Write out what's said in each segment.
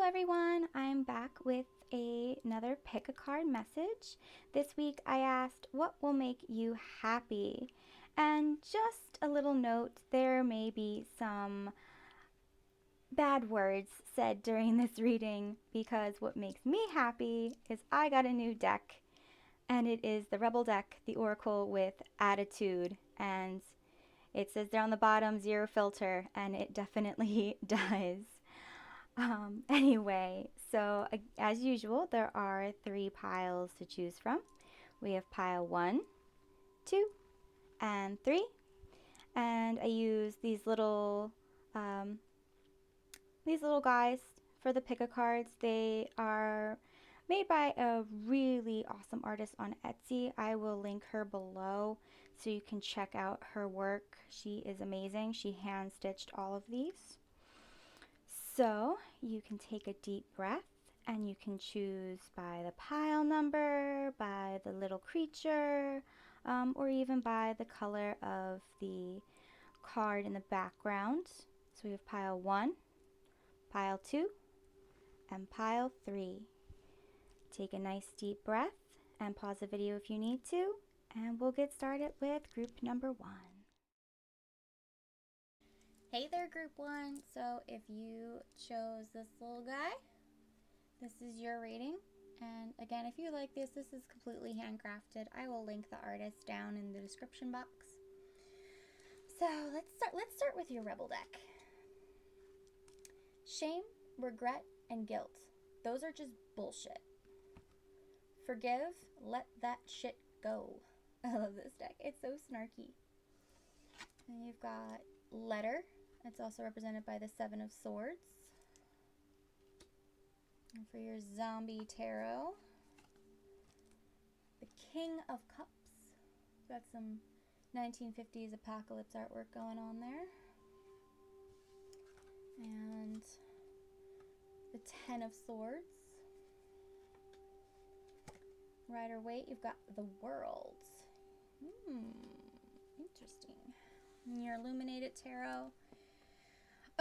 everyone, I'm back with another pick a card message. This week I asked, what will make you happy? And just a little note, there may be some bad words said during this reading because what makes me happy is I got a new deck, and it is the Rebel deck, the Oracle with Attitude, and it says there on the bottom, zero filter, and it definitely does. Anyway, so as usual, there are 3 piles to choose from. We have pile 1, 2, and 3. And I use these little guys for the pick a cards. They are made by a really awesome artist on Etsy. I will link her below so you can check out her work. She is amazing. She hand stitched all of these. So you can take a deep breath and you can choose by the pile number, by the little creature, or even by the color of the card in the background. So we have pile 1, pile 2, and pile 3. Take a nice deep breath and pause the video if you need to, and we'll get started with group number 1. Hey there, group 1. So if you chose this little guy, this is your reading. And again, if you like this is completely handcrafted. I will link the artist down in the description box. So let's start with your Rebel deck. Shame, regret, and guilt. Those are just bullshit. Forgive, let that shit go. I love this deck. It's so snarky. And you've got letter. It's also represented by the 7 of Swords. And for your zombie tarot, the King of Cups. Got some 1950s apocalypse artwork going on there. And the 10 of Swords. Rider-Waite, you've got the World. Interesting. And your Illuminated Tarot.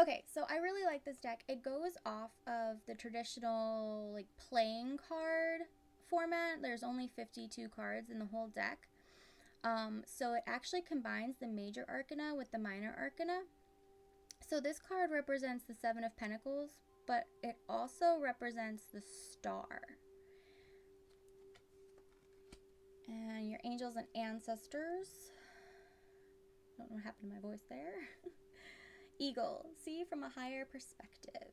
Okay, so I really like this deck. It goes off of the traditional like playing card format. There's only 52 cards in the whole deck. So it actually combines the major arcana with the minor arcana. So this card represents the 7 of Pentacles, but it also represents the Star. And your angels and ancestors. Don't know what happened to my voice there. Eagle, see from a higher perspective.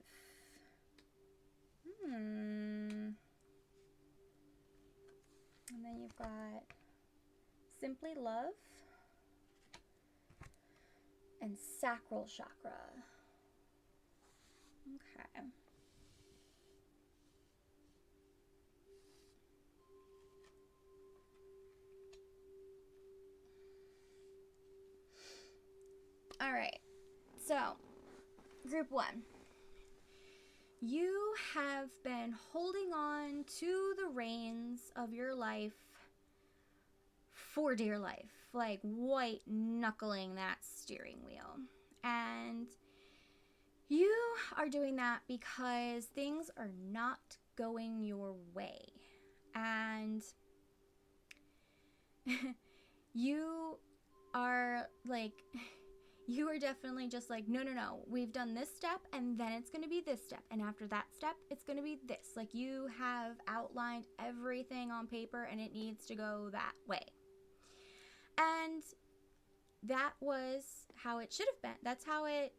And then you've got Simply Love and Sacral Chakra. Okay. All right. So, group 1. You have been holding on to the reins of your life for dear life, like white knuckling that steering wheel. And you are doing that because things are not going your way. And you are like... You are definitely just like, no, we've done this step and then it's going to be this step. And after that step, it's going to be this. Like you have outlined everything on paper and it needs to go that way. And that was how it should have been. That's how it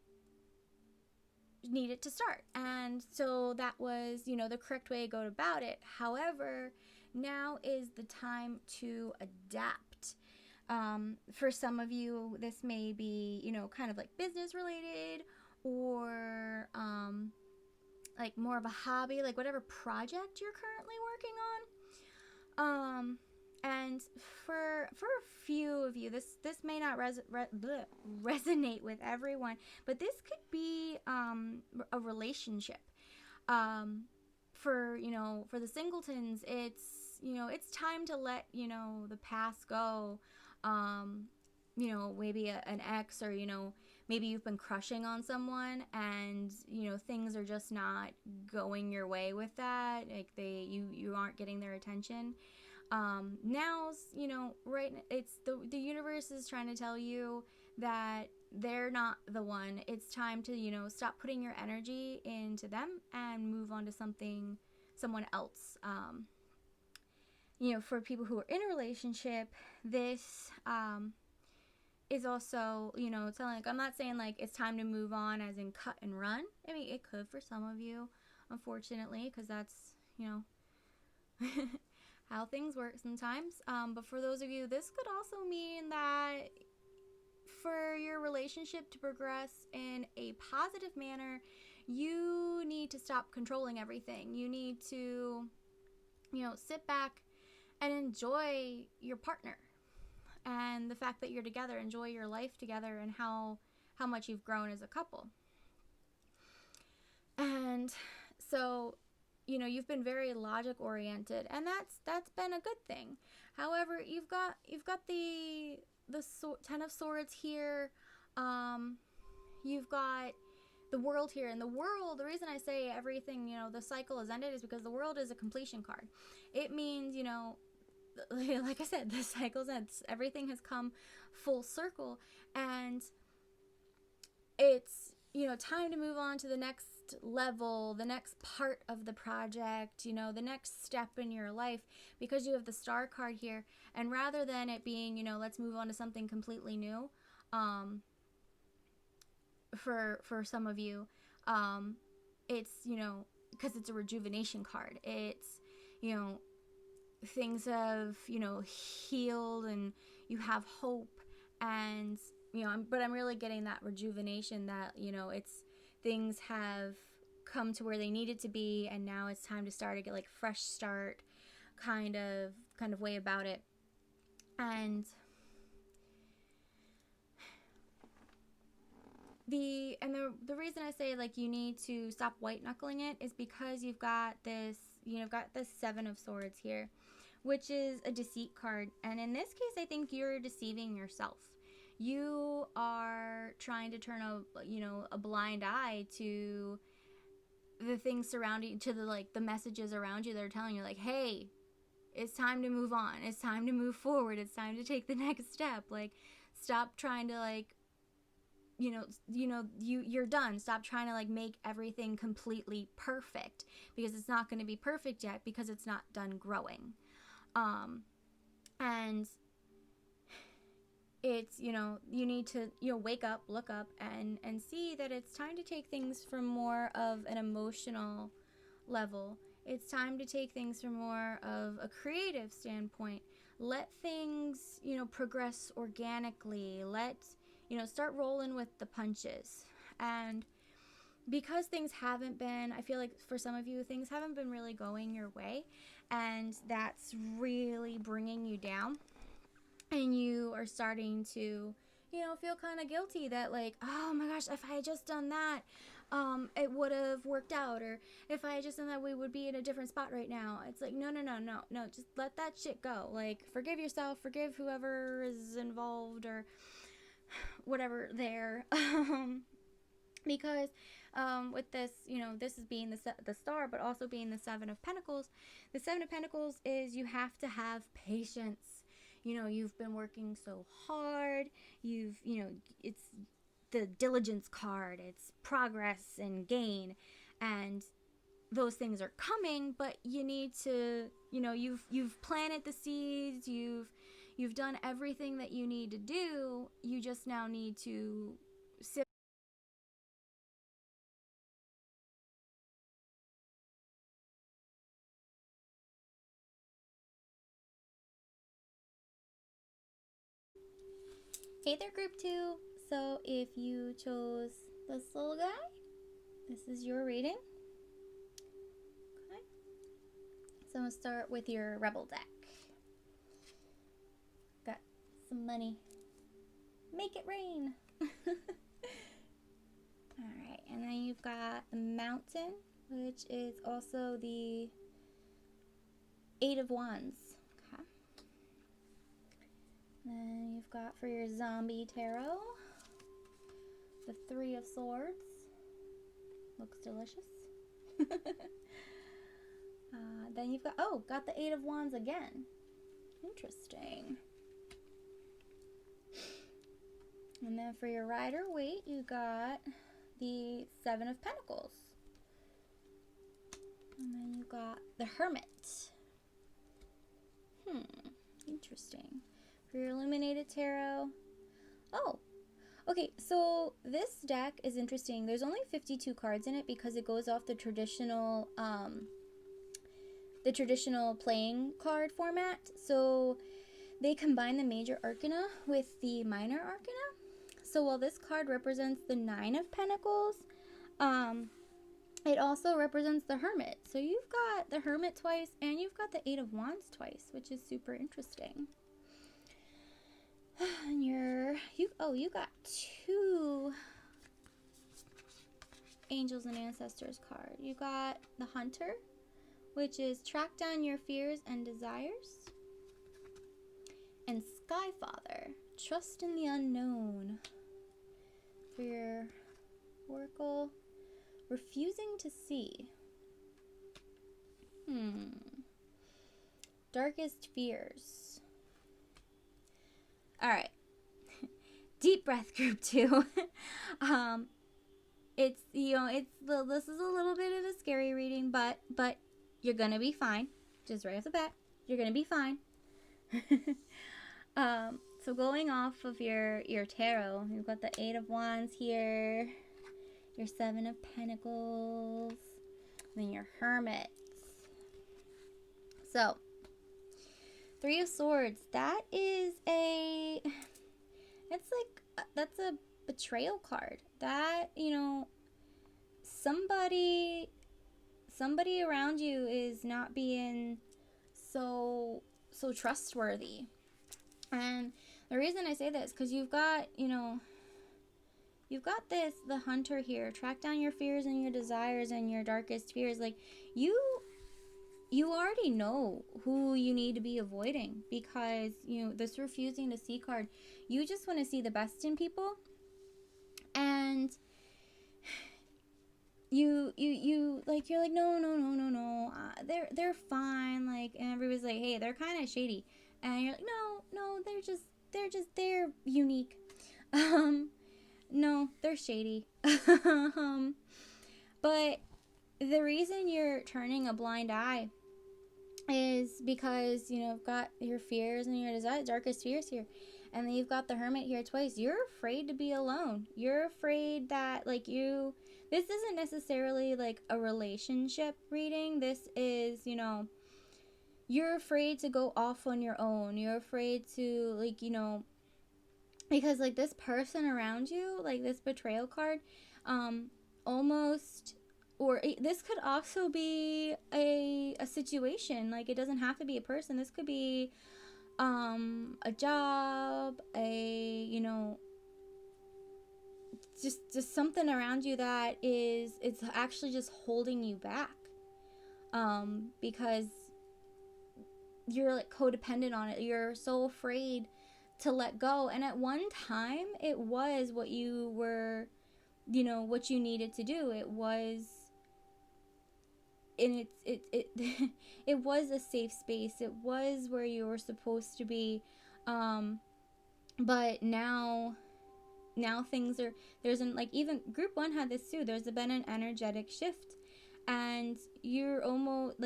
needed to start. And so that was, the correct way to go about it. However, now is the time to adapt. For some of you, this may be, kind of like business related or like more of a hobby, like whatever project you're currently working on. And for a few of you, this may not resonate with everyone, but this could be a relationship. For the singletons, it's time to let the past go. Maybe an ex or maybe you've been crushing on someone and, you know, things are just not going your way with that. Like you aren't getting their attention. Now's, you know, right, it's the universe is trying to tell you that they're not the one. It's time to, you know, stop putting your energy into them and move on to someone else. You know, for people who are in a relationship, this is also, you know, telling, like, I'm not saying like it's time to move on as in cut and run. I mean, it could for some of you, unfortunately, because that's, you know, how things work sometimes. But for those of you, this could also mean that for your relationship to progress in a positive manner, you need to stop controlling everything. You need to, you know, sit back and enjoy your partner and the fact that you're together, enjoy your life together, and how much you've grown as a couple. And so, you know, you've been very logic oriented, and that's been a good thing. However, you've got the Ten of Swords here. You've got the World here, and the World, the reason I say everything, you know, the cycle has ended, is because the World is a completion card. It means, you know, like I said, the cycle's end. Everything has come full circle, and it's, you know, time to move on to the next level, the next part of the project, you know, the next step in your life, because you have the Star card here. And rather than it being, you know, let's move on to something completely new, for some of you, it's, you know, because it's a rejuvenation card. It's, you know, things have, you know, healed and you have hope, and, you know, but I'm really getting that rejuvenation, that, you know, it's, things have come to where they needed to be, and now it's time to start, to get like fresh start kind of way about it. And the reason I say, like, you need to stop white knuckling it is because you've got this, you know, you've got this Seven of Swords here, which is a deceit card. And in this case, I think you're deceiving yourself. You are trying to turn a blind eye to the things surrounding, to the messages around you that are telling you, like, hey, it's time to move on. It's time to move forward. It's time to take the next step. Like, stop trying to, like, you're done. Stop trying to, like, make everything completely perfect, because it's not going to be perfect yet, because it's not done growing. And it's, you know, you need to, you know, wake up, look up, and see that it's time to take things from more of an emotional level. It's time to take things from more of a creative standpoint. Let things, you know, progress organically. Start rolling with the punches. And because things haven't been, I feel like for some of you, things haven't been really going your way, and that's really bringing you down, and you are starting to, you know, feel kind of guilty that, like, oh my gosh, if I had just done that, it would have worked out, or if I had just done that, we would be in a different spot right now. It's like, no, just let that shit go. Like, forgive yourself, forgive whoever is involved, or whatever there. Because with this, you know, this is being the Star, but also being the Seven of Pentacles. The Seven of Pentacles is, you have to have patience. You know, you've been working so hard. You know, it's the diligence card. It's progress and gain, and those things are coming. But you need to, you know, you've planted the seeds. You've done everything that you need to do. You just now need to sit. Hey there, group 2. So if you chose this little guy, this is your reading. Okay. So I'm going to start with your Rebel deck. Got some money. Make it rain. Alright, and then you've got the Mountain, which is also the Eight of Wands. Okay. Then you've got, for your Zombie Tarot, the Three of Swords. Looks delicious. Then you've got the Eight of Wands again. Interesting. And then for your Rider-Waite, you got the Seven of Pentacles. And then you got the Hermit. Interesting. For your Illuminated Tarot. Oh, okay, so this deck is interesting. There's only 52 cards in it because it goes off the traditional playing card format. So they combine the major arcana with the minor arcana. So while this card represents the Nine of Pentacles, it also represents the Hermit. So you've got the Hermit twice and you've got the Eight of Wands twice, which is super interesting. And you got two Angels and Ancestors card. You got the Hunter, which is track down your fears and desires. And Skyfather, trust in the unknown. For your Oracle, refusing to see. Darkest fears. All right. Deep breath, group 2. This is a little bit of a scary reading, but you're gonna be fine. Just right off the bat, you're gonna be fine. So going off of your tarot, you've got the Eight of Wands here, your Seven of Pentacles, and then your Hermit. So, Three of Swords, that's a betrayal card. That, somebody around you is not being so trustworthy. And the reason I say this, because you've got the Hunter here, track down your fears and your desires and your darkest fears. Like, you already know who you need to be avoiding, because, this refusing to see card, you just want to see the best in people. And you're like, no, they're fine. Like, and everybody's like, hey, they're kind of shady. And you're like, no, they're unique. No, they're shady. But the reason you're turning a blind eye is because, you've got your fears and your desires, darkest fears here. And then you've got the Hermit here twice. You're afraid to be alone. You're afraid that, this isn't necessarily like a relationship reading. This is, you're afraid to go off on your own. You're afraid to, because, this person around you, this betrayal card, this could also be a situation. Like, it doesn't have to be a person. This could be, a job, just something around you that it's actually just holding you back. Because you're codependent on it. You're so afraid to let go. And at one time, it was what you were, what you needed to do. It was, and it was a safe space. It was where you were supposed to be. But now things are, even group 1 had this too. There's been an energetic shift, and you're almost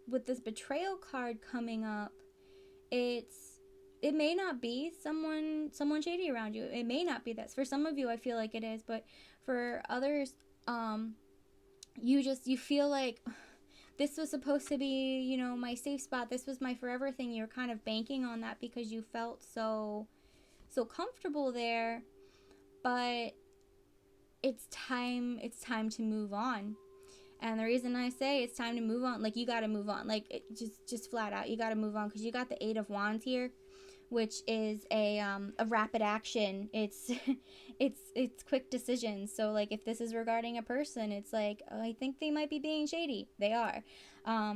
with this betrayal card coming up, it may not be someone shady around you. It may not be that. For some of you, I feel like it is, but for others, you feel like this was supposed to be, my safe spot. This was my forever thing. You're kind of banking on that because you felt so comfortable there, but it's time to move on. And the reason I say it's time to move on, you got to move on. Just flat out, you got to move on, because you got the Eight of Wands here, which is a rapid action. It's quick decisions. So, if this is regarding a person, it's I think they might be being shady. They are. I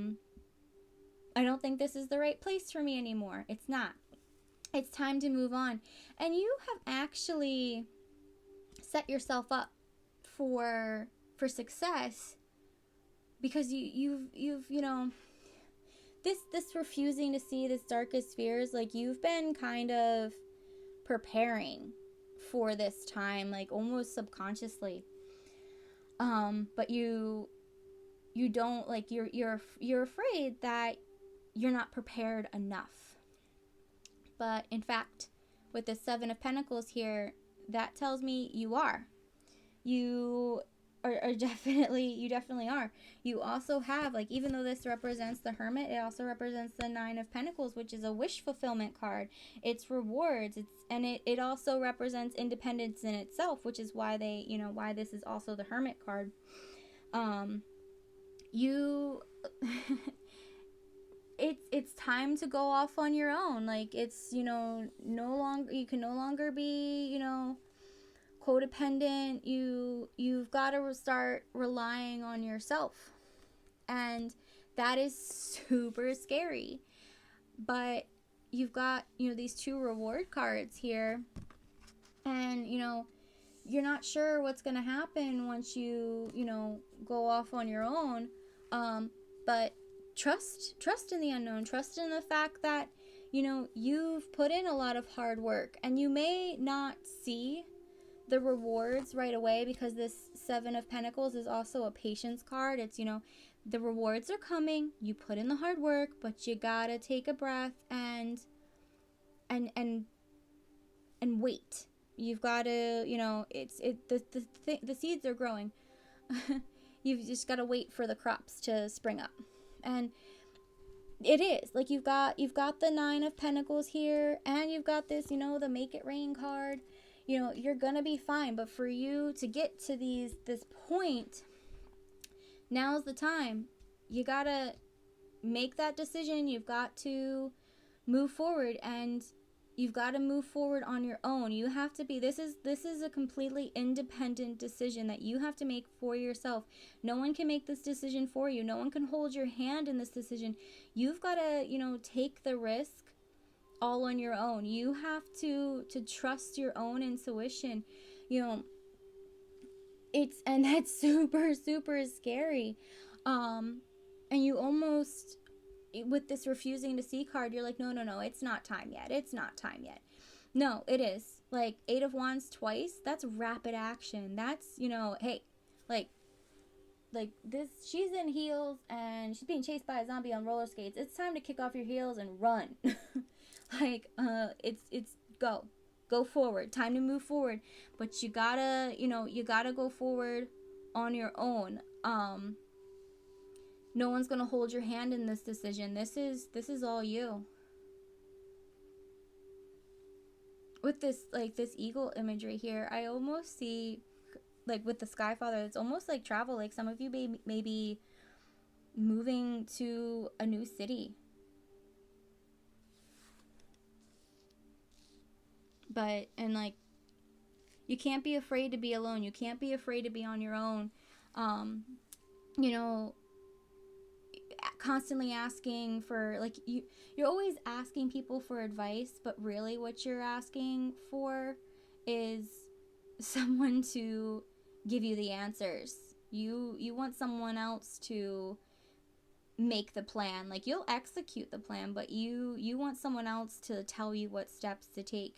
don't think this is the right place for me anymore. It's not. It's time to move on. And you have actually set yourself up for success, because you've this refusing to see this darkest fears, like you've been kind of preparing for this time, like almost subconsciously. But you don't, like, you're afraid that you're not prepared enough. But in fact, with the Seven of Pentacles here, that tells me you are. You are definitely, you definitely are. You also have, like, even though this represents the Hermit, it also represents the Nine of Pentacles, which is a wish fulfillment card. It's rewards. It also represents independence in itself, which is why why this is also the Hermit card. You it's time to go off on your own. Like, it's, no longer, you can no longer be, codependent. You've got to start relying on yourself, and that is super scary. But you've got, these two reward cards here, and you're not sure what's going to happen once you go off on your own. But trust in the unknown. Trust in the fact that you've put in a lot of hard work, and you may not see the rewards right away, because this Seven of Pentacles is also a patience card. It's, the rewards are coming. You put in the hard work, but you gotta take a breath and wait. You've got to, the seeds are growing. You've just got to wait for the crops to spring up. And it is like you've got the Nine of Pentacles here, and you've got this, the Make It Rain card. You're gonna be fine. But for you to get to this point, now's the time. You gotta make that decision. You've got to move forward, and you've got to move forward on your own. You have to be, this is a completely independent decision that you have to make for yourself. No one can make this decision for you. No one can hold your hand in this decision. You've got to, take the risk all on your own. You have to trust your own intuition. And that's super, super scary. And you almost, with this refusing to see card, you're like, no, it's not time yet. It's not time yet. No, it is. Like, Eight of Wands twice, that's rapid action. That's, hey, like this, she's in heels and she's being chased by a zombie on roller skates. It's time to kick off your heels and run. Like, it's go forward. Time to move forward. But you gotta, go forward on your own. No one's gonna hold your hand in this decision. This is all you. With this, like, this eagle imagery here, I almost see, like, with the Sky Father, it's almost like travel. Like, some of you may be moving to a new city. But, and, like, you can't be afraid to be alone. You can't be afraid to be on your own. Constantly asking for, like, you're always asking people for advice, but really what you're asking for is someone to give you the answers. You want someone else to make the plan. Like, you'll execute the plan, but you want someone else to tell you what steps to take.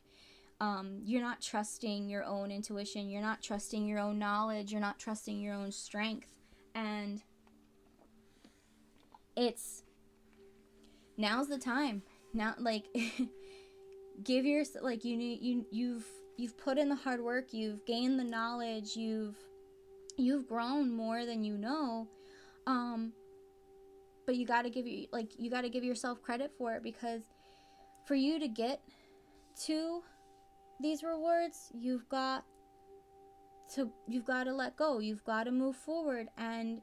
You're not trusting your own intuition. You're not trusting your own knowledge. You're not trusting your own strength. And now's the time. Now, like, give your, like, you've put in the hard work. You've gained the knowledge. You've grown more than you know. But you got to give yourself credit for it, because for you to get to these rewards, you've got to let go. You've got to move forward. And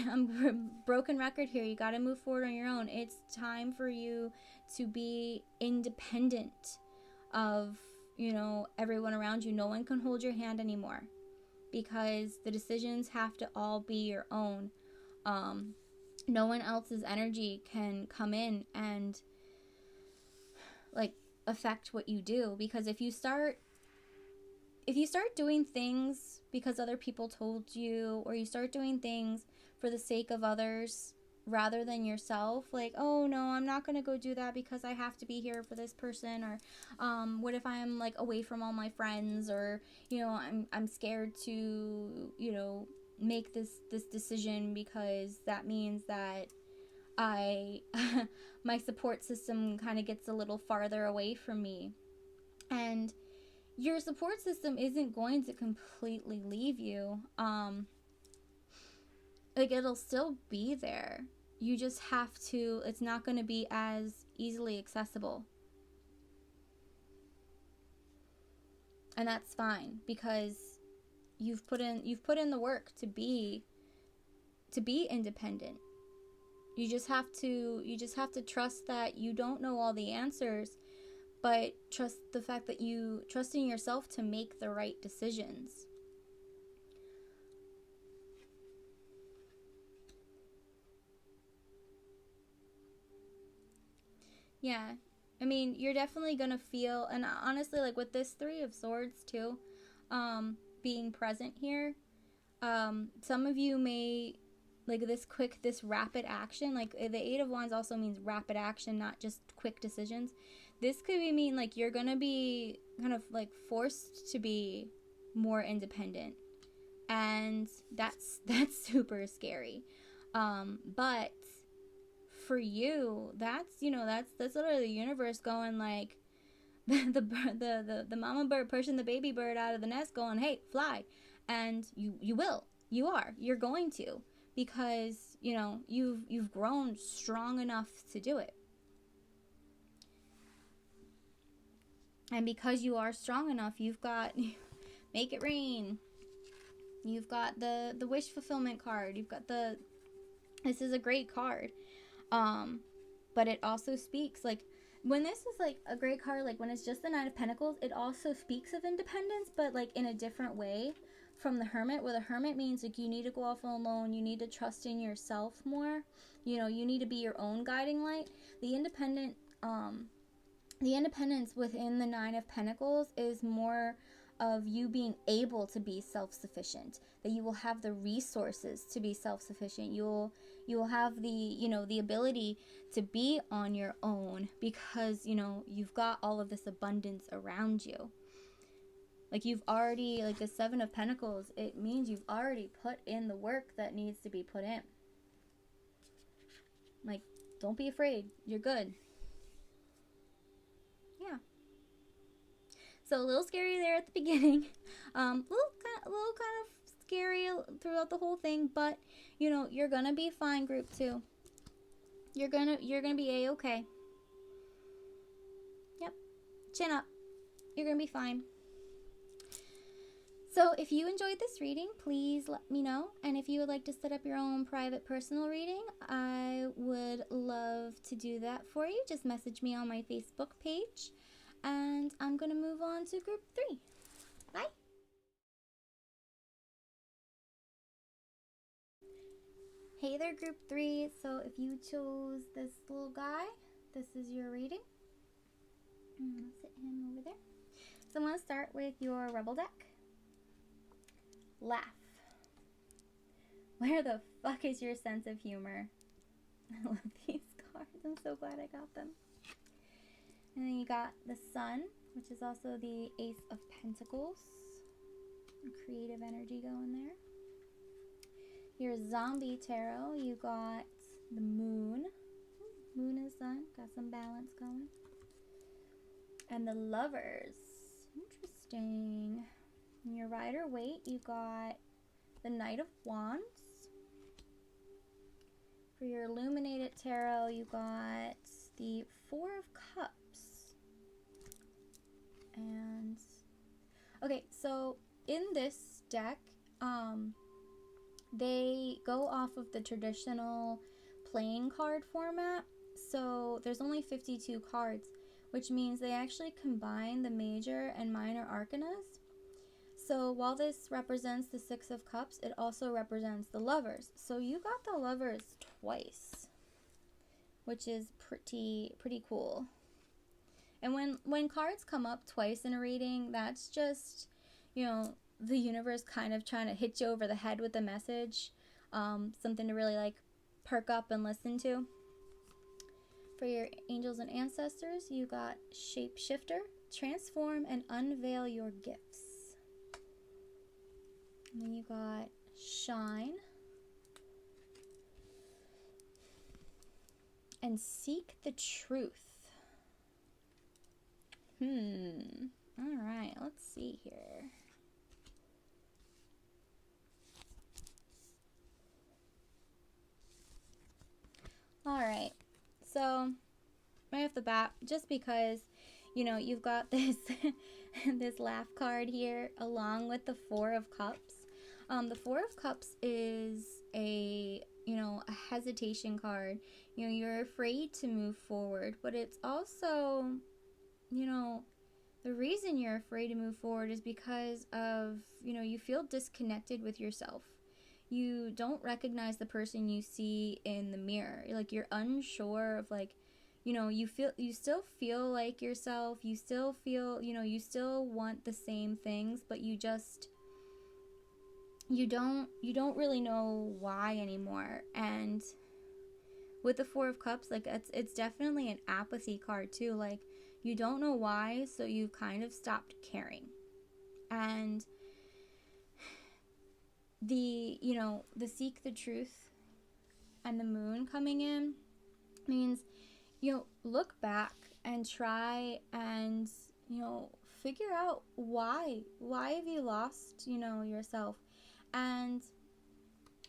I'm broken record here. You got to move forward on your own. It's time for you to be independent of, everyone around you. No one can hold your hand anymore, because the decisions have to all be your own. No one else's energy can come in and, like, affect what you do, because if you start if you start doing things because other people told you, or you start doing things for the sake of others rather than yourself, like, oh no, I'm not gonna go do that because I have to be here for this person, or what if I'm like away from all my friends, or I'm scared to make this decision because that means that I my support system kind of gets a little farther away from me. And your support system isn't going to completely leave you. Like, it'll still be there. You just have to, it's not going to be as easily accessible. And that's fine, because you've put in the work to be independent. You just have to trust that you don't know all the answers, but trust the fact that you trust in yourself to make the right decisions. Yeah. I mean, you're definitely going to feel, and honestly, like with this 3 of Swords too, being present here, some of you may, like, this rapid action, like the 8 of Wands also means rapid action, not just quick decisions. This could mean like you're going to be kind of like forced to be more independent. And that's super scary. But for you, that's literally the universe going like, the mama bird pushing the baby bird out of the nest, going, hey, fly. And you're going to, because you've grown strong enough to do it. And because you are strong enough, you've got make it rain. You've got the wish fulfillment card. You've got this is a great card. But it also speaks, like, when this is like a great card, like when it's just the 9 of Pentacles, it also speaks of independence, but like in a different way from the Hermit, where the Hermit means like you need to go off alone, you need to trust in yourself more, you need to be your own guiding light. The independence within the 9 of Pentacles is more of you being able to be self-sufficient, that you will have the resources to be self-sufficient. You will have the ability to be on your own, because you've got all of this abundance around you. Like, you've already, like the 7 of Pentacles, it means you've already put in the work that needs to be put in. Like, don't be afraid. You're good. Yeah. So a little scary there at the beginning, a little kind of scary throughout the whole thing, but you're gonna be fine, group 2. You're gonna be a-okay. Yep, chin up. You're gonna be fine. So if you enjoyed this reading, please let me know. And if you would like to set up your own private personal reading, I would love to do that for you. Just message me on my Facebook page. And I'm going to move on to group 3. Bye. Hey there, group 3. So if you chose this little guy, this is your reading. I'm going to sit him over there. So I'm going to start with your Rebel deck. Laugh. Where the fuck is your sense of humor? I love these cards. I'm so glad I got them. And then you got the Sun, which is also the Ace of Pentacles. Creative energy going there. Your Zombie Tarot, you got the Moon. Moon and Sun, got some balance going. And the Lovers. Interesting. In your Rider-Waite, you got the Knight of Wands. For your Illuminated Tarot, you got the Four of Cups. And okay, so in this deck, they go off of the traditional playing card format. So there's only 52 cards, which means they actually combine the major and minor arcanas. So while this represents the 6 of Cups, it also represents the Lovers. So you got the Lovers twice, which is pretty cool. And when cards come up twice in a reading, that's just, the universe kind of trying to hit you over the head with a message, something to really like perk up and listen to. For your angels and ancestors, you got Shapeshifter, transform and unveil your gifts. And then you got Shine and seek the truth. All right, let's see here. All right, so right off the bat, just because you've got this this laugh card here along with the Four of Cups. The Four of Cups is a hesitation card. You're afraid to move forward, but it's also the reason you're afraid to move forward is because of you feel disconnected with yourself. You don't recognize the person you see in the mirror. Like, you're unsure of you still feel like yourself. You still feel, you still want the same things, but you don't really know why anymore. And with the Four of Cups, like, it's definitely an apathy card too. Like, you don't know why, so you kind of stopped caring. And the seek the truth and the moon coming in means look back and try and figure out why have you lost yourself. And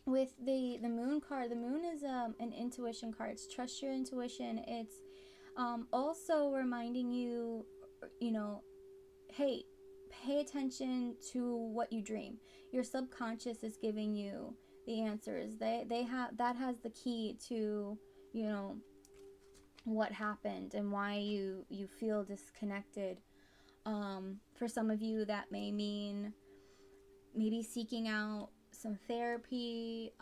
with the moon card, the moon is an intuition card. It's trust your intuition. It's also reminding you, hey, pay attention to what you dream. Your subconscious is giving you the answers. They have, that has the key to what happened and why you feel disconnected. For some of you, that may mean maybe seeking out some therapy.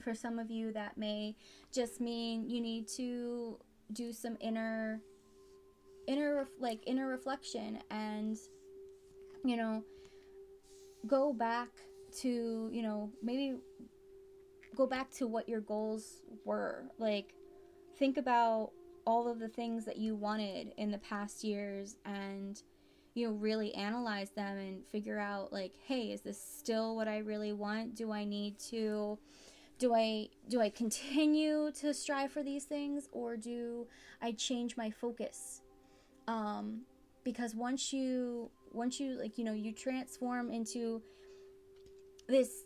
For some of you, that may just mean you need to do some inner reflection and go back to maybe go back to what your goals were. Like, think about all of the things that you wanted in the past years and really analyze them and figure out, like, hey, is this still what I really want? Do I need to do I continue to strive for these things, or do I change my focus? Because once you you transform into this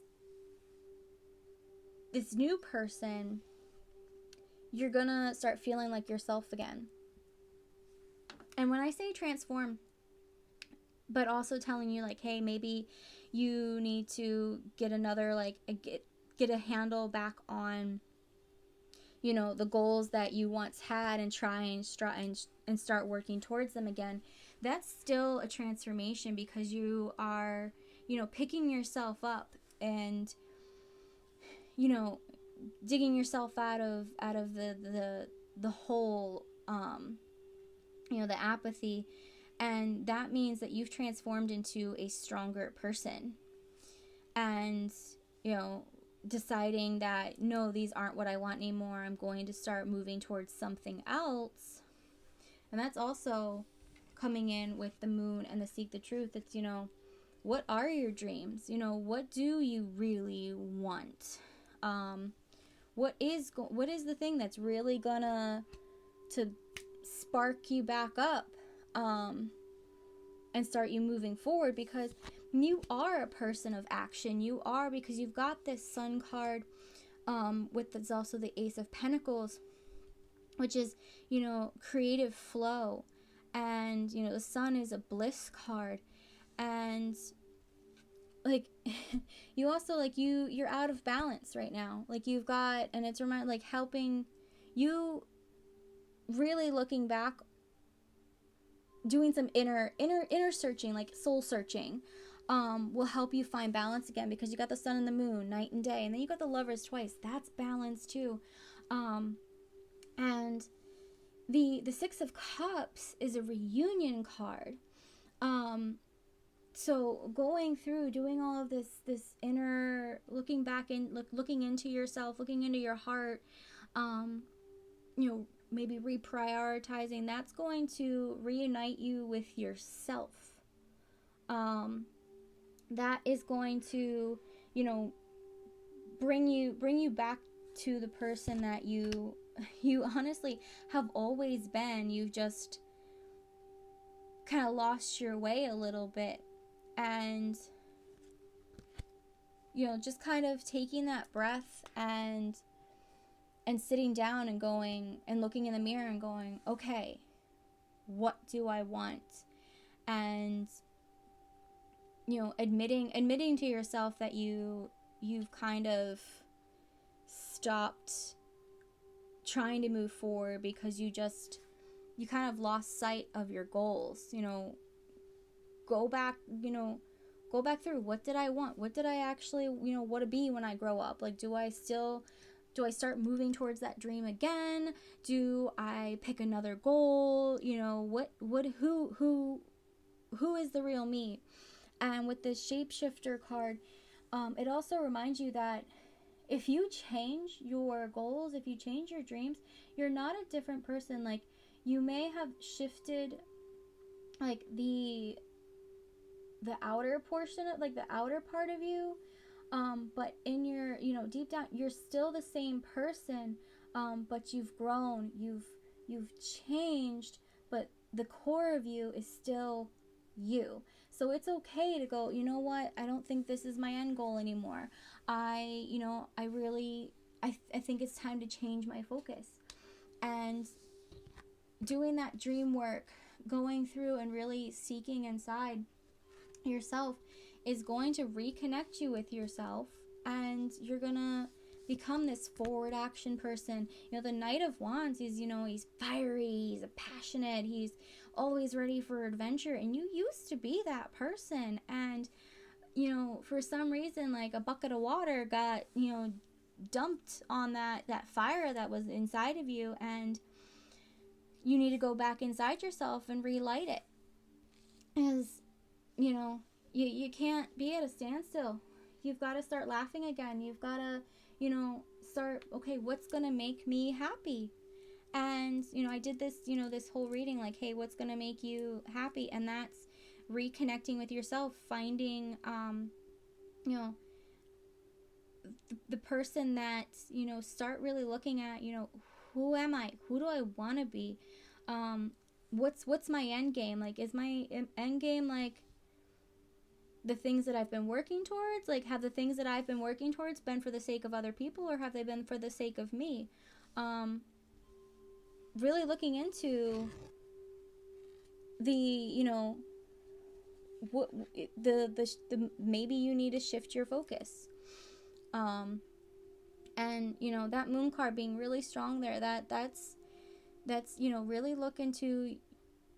new person, you're gonna start feeling like yourself again. And when I say transform, but also telling you, like, hey, maybe you need to get another, get a handle back on the goals that you once had and try and start working towards them again. That's still a transformation, because you are picking yourself up and digging yourself out of the hole, the apathy. And that means that you've transformed into a stronger person. And deciding that, no, these aren't what I want anymore, I'm going to start moving towards something else. And that's also coming in with the moon and the seek the truth. It's what are your dreams? What do you really want? What is the thing that's really gonna to spark you back up and start you moving forward? Because you are a person of action. You are, because you've got this Sun card with there's also the Ace of Pentacles, which is creative flow. And the Sun is a bliss card. And you also you're out of balance right now. You've got, and it's helping you really looking back, doing some inner searching, soul searching, will help you find balance again, because you got the Sun and the Moon, night and day, and then you got the Lovers twice. That's balance too. And the Six of Cups is a reunion card. So going through doing all of this inner looking back and looking into yourself, looking into your heart, um you know, maybe reprioritizing, that's going to reunite you with yourself. um that is going to, you know, bring you back to the person that you honestly have always been. You've just kind of lost your way a little bit. And you know, just kind of taking that breath and sitting down and going and looking in the mirror and going, okay, what do I want? And you know, admitting to yourself that you've kind of stopped trying to move forward because you kind of lost sight of your goals. You know, go back, you know, go back through, what did I want? What did I actually, you know, want to be when I grow up? Like, do I start moving towards that dream again? Do I pick another goal? You know, who is the real me? And with this shapeshifter card, it also reminds you that if you change your goals, if you change your dreams, you're not a different person. Like, you may have shifted, like, the outer portion of, like, the outer part of you, but in your, you know, deep down, you're still the same person, but you've grown, you've changed, but the core of you is still you. So it's okay to go, you know what, I don't think this is my end goal anymore. You know, I really, I think it's time to change my focus. And doing that dream work, going through and really seeking inside yourself, is going to reconnect you with yourself, and you're gonna become this forward action person. You know, the Knight of Wands is, you know, he's fiery, he's passionate, he's always ready for adventure, and you used to be that person. And you know, for some reason, like, a bucket of water got, you know, dumped on that fire that was inside of you, and you need to go back inside yourself and relight it. As you know, you can't be at a standstill. You've got to start laughing again. You've got to, you know, start, okay, what's going to make me happy? And, you know, I did this, you know, this whole reading, like, hey, what's going to make you happy? And that's reconnecting with yourself, finding, you know, the person that, you know, start really looking at, you know, who am I? Who do I want to be? What's my end game? Like, is my end game, like, the things that I've been working towards? Like, have the things that I've been working towards been for the sake of other people, or have they been for the sake of me? Really looking into the, you know, what the maybe you need to shift your focus. And you know, that moon card being really strong there, that's you know, really look into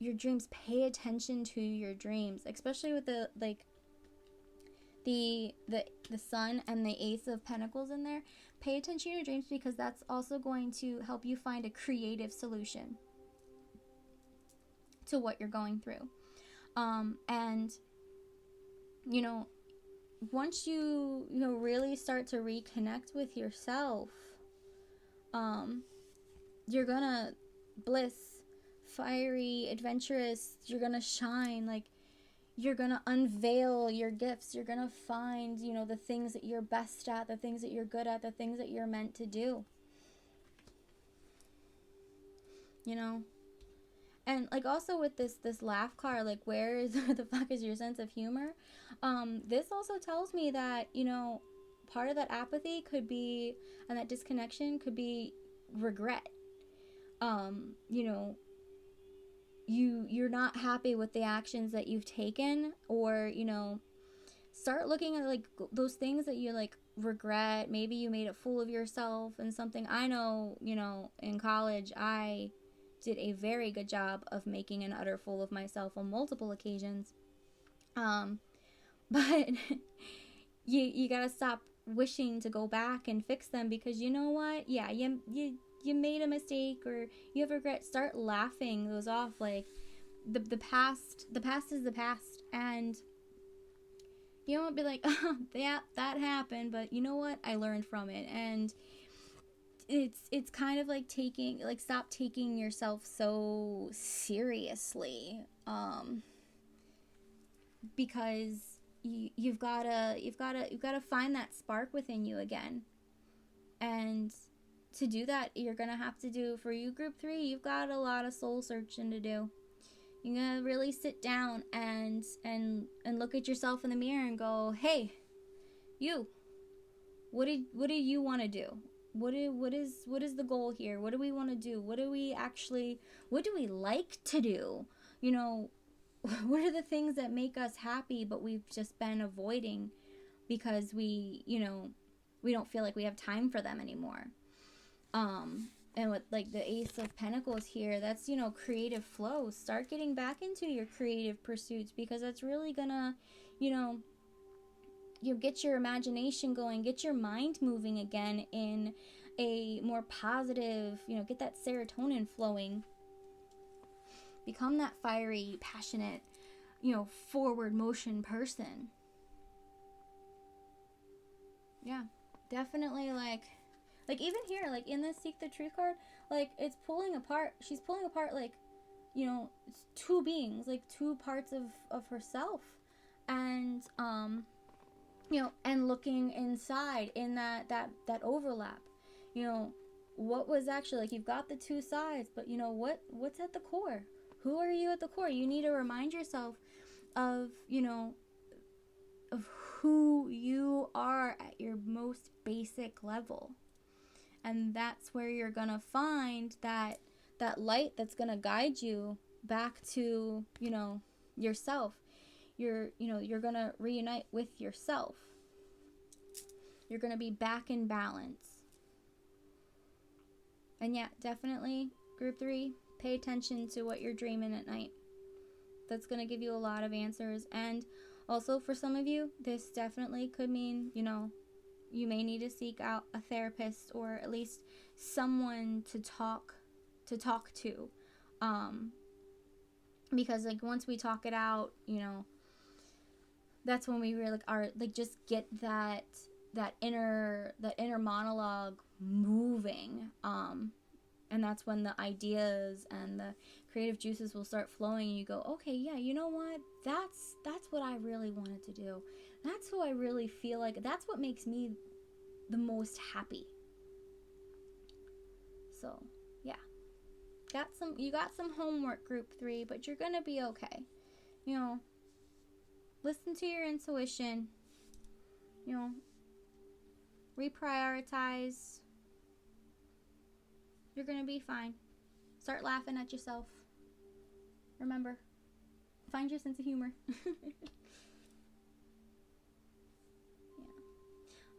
your dreams. Pay attention to your dreams, especially with the, like, the sun and the ace of pentacles in there. Pay attention to your dreams, because that's also going to help you find a creative solution to what you're going through. And you know, once you know, really start to reconnect with yourself, you're gonna bliss, fiery, adventurous, you're gonna shine. Like, you're gonna unveil your gifts. You're gonna find, you know, the things that you're best at, the things that you're good at, the things that you're meant to do. You know? And like, also with this laugh card, like, where the fuck is your sense of humor? This also tells me that, you know, part of that apathy could be, and that disconnection could be, regret. You know, you're not happy with the actions that you've taken, or, you know, start looking at, like, those things that you, like, regret. Maybe you made a fool of yourself and something. I know, you know, in college I did a very good job of making an utter fool of myself on multiple occasions. But you gotta stop wishing to go back and fix them, because you know what? Yeah, you made a mistake, or you have regret. Start laughing those off. Like, the past is the past, and You won't be like, oh, yeah, that happened, but you know what? I learned from it. And it's kind of like stop taking yourself so seriously. Because you've gotta find that spark within you again. And to do that, you're gonna have to do, for you group 3, you've got a lot of soul searching to do. You're gonna really sit down and look at yourself in the mirror and go, hey, you, what do you want to do? What is the goal here? What do we want to do? What do we like to do? You know, what are the things that make us happy but we've just been avoiding because we don't feel like we have time for them anymore. And with like the Ace of Pentacles here, that's, creative flow. Start getting back into your creative pursuits, because that's really gonna, you get your imagination going, get your mind moving again in a more positive, get that serotonin flowing. Become that fiery, passionate, forward motion person. Yeah, definitely like even here, like in this Seek the Truth card, like it's pulling apart. She's pulling apart like, it's two beings, like two parts of herself, and and looking inside in that overlap. What was actually, like, you've got the two sides, but what's at the core? Who are you at the core? You need to remind yourself of of who you are at your most basic level. And that's where you're gonna find that light that's gonna guide you back to, yourself. You're gonna reunite with yourself. You're gonna be back in balance. And yeah, definitely, group 3, pay attention to what you're dreaming at night. That's gonna give you a lot of answers. And also, for some of you, this definitely could mean, you may need to seek out a therapist, or at least someone to talk to. Because like once we talk it out, that's when we really are like, just get that inner monologue moving. And that's when the ideas and the creative juices will start flowing, and you go, okay, yeah, you know what? That's what I really wanted to do. That's who I really feel like. That's what makes me the most happy. So, yeah. You got some homework, group 3, but you're going to be okay. Listen to your intuition. Reprioritize. You're going to be fine. Start laughing at yourself. Remember, find your sense of humor.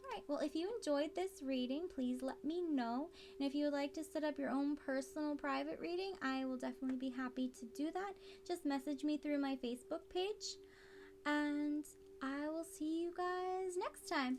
Alright, well, if you enjoyed this reading, please let me know. And if you would like to set up your own personal private reading, I will definitely be happy to do that. Just message me through my Facebook page. And I will see you guys next time.